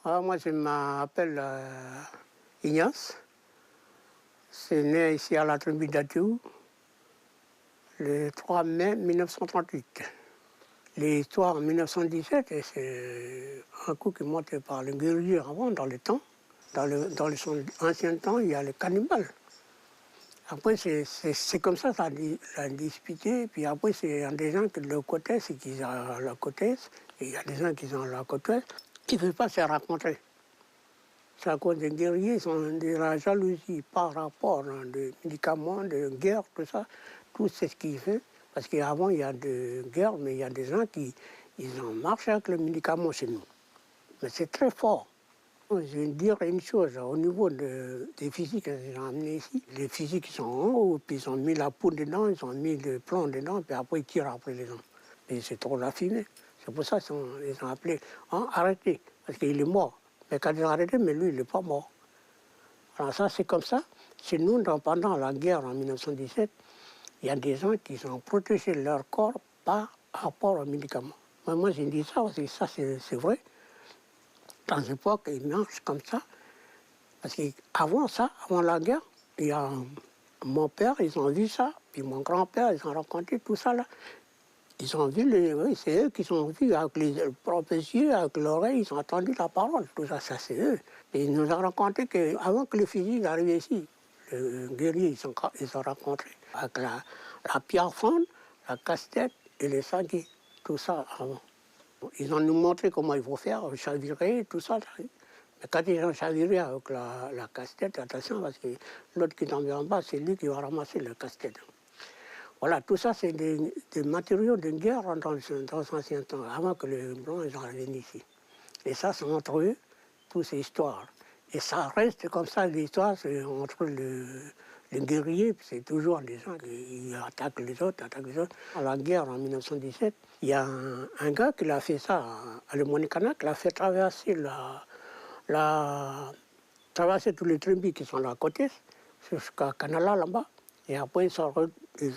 Ah, moi, je m'appelle Ignace. C'est né ici à la tribu d'Atiou, le 3 mai 1938. L'histoire en 1917, c'est un coup qui monte par les guerriers avant, dans le temps. Dans les anciens temps, il y a les cannibales. Après, c'est comme ça a disputé. Puis après, il y a des gens qui de l'autre côté, c'est qu'ils ont la côte est, et il y a des gens qui ont la côte ouest, qui ne veulent pas se rencontrer. C'est à cause des guerriers, ils ont de la jalousie par rapport à des médicaments, de guerre, tout ça. Tout c'est ce qui fait. Parce qu'avant, il y a de guerre, mais il y a des gens qui ils ont marché avec les médicaments chez nous. Mais c'est très fort. Je vais dire une chose, au niveau des physiques qu'ils ont amenés ici, les physiques sont en haut, puis ils ont mis la poudre dedans, ils ont mis le plomb dedans, puis après ils tirent après les gens. Et c'est trop la fumée. C'est pour ça qu'ils ont appelé, arrêtez, parce qu'il est mort. Mais quand ils ont arrêté, mais lui, il n'est pas mort. Alors ça, c'est comme ça. Chez nous, pendant la guerre en 1917, il y a des gens qui ont protégé leur corps par rapport aux médicaments. Moi, j'ai dit ça, parce que ça, c'est vrai. Dans l'époque, ils marchent comme ça. Parce qu'avant ça, avant la guerre, il y a mon père, ils ont vu ça, puis mon grand-père, ils ont raconté tout ça là. Ils ont vu, oui, c'est eux qui ont vu avec les propres yeux, avec l'oreille, ils ont entendu la parole, tout ça, ça c'est eux. Et ils nous ont raconté qu'avant que les fusils arrivent ici, les guerriers, ils ont rencontré avec la pierre fonde, la casse-tête et les sanguis, tout ça avant. Ils ont nous montré comment il faut faire, chavirer, tout ça. Mais quand ils ont chaviré avec la casse-tête, attention, parce que l'autre qui tombe en bas, c'est lui qui va ramasser la casse-tête. Voilà, tout ça, c'est des matériaux de guerre dans l'ancien temps, avant que les Blancs ils arrivent ici. Et ça, c'est entre eux, toutes ces histoires. Et ça reste comme ça, l'histoire, c'est entre les guerriers, c'est toujours des gens qui attaquent les autres, À la guerre en 1917, il y a un gars qui a fait ça à Lemonicanak, qui a fait traverser traverser tous les tribus qui sont là à côté, jusqu'à Canala là-bas. Et après, ils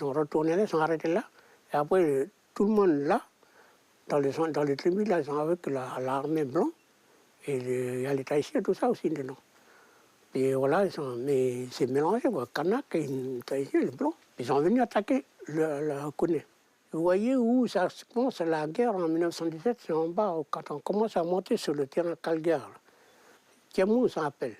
ont retourné là, ils sont arrêtés là. Et après, tout le monde là, dans les tribus, là, ils sont avec l'armée blanche. Et il y a les Tahitiens, tout ça aussi dedans. Et voilà, mais c'est mélangé, quoi. Kanak et les Tahitiens, les blancs. Ils sont venus attaquer le Kone. Vous voyez où ça commence la guerre en 1917, c'est en bas, quand on commence à monter sur le terrain Calgare. Tiamou, ça s'appelle.